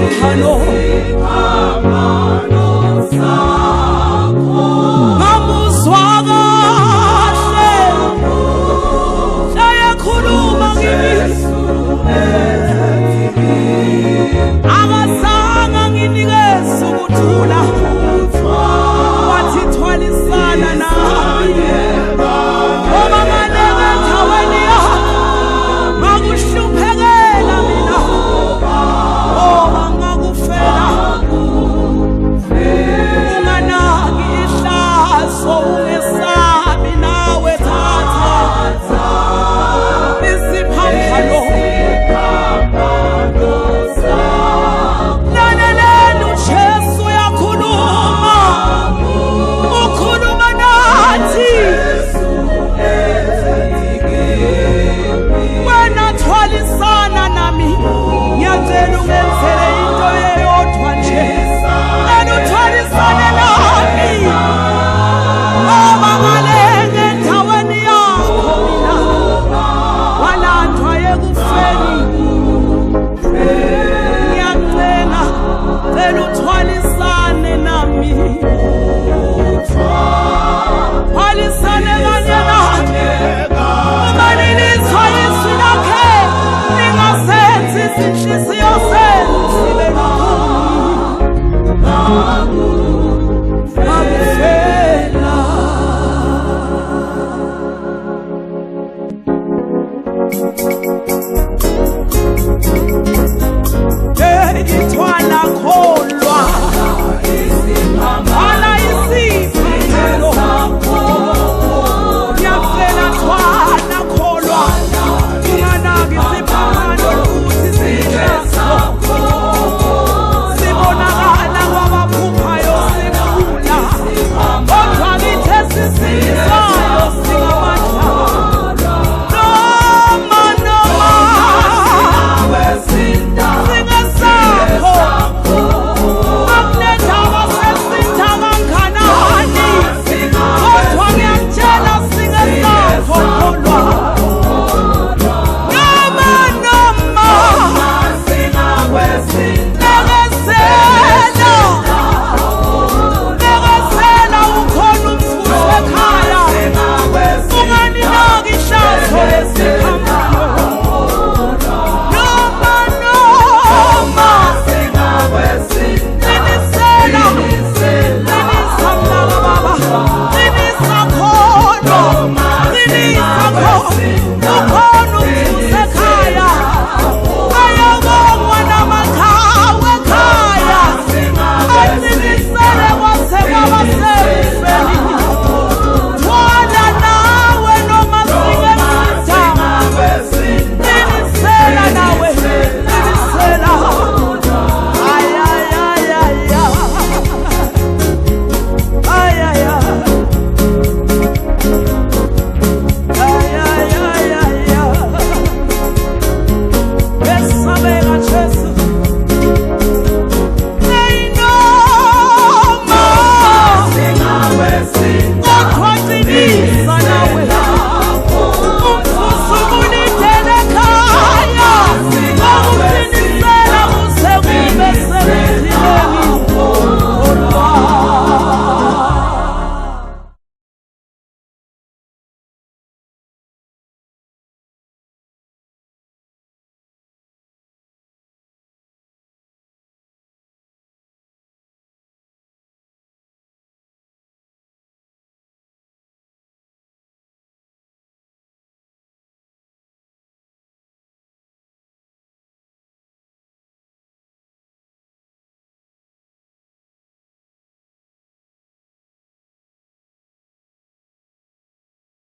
isiphambano ngamuzwa kahle ekhuluma kimi akazange nginikeze ukuthula wathi thwalisana nami ngoba ngaleka endaweni yakho ngakuhluphekela mina ngoba ngakufela unganaki ihlazo ungesabi nawe thatha isiphambano laleleni uJesu uyakhuluma ukhuluma nathi wena thwalisana nami ngiyacela ungenzele into eyodwa nje wena uthwalisane nami ngoba ngalenge endaweni yakho mina walandwa ekufeni ngiyacela cela uthwalisane nami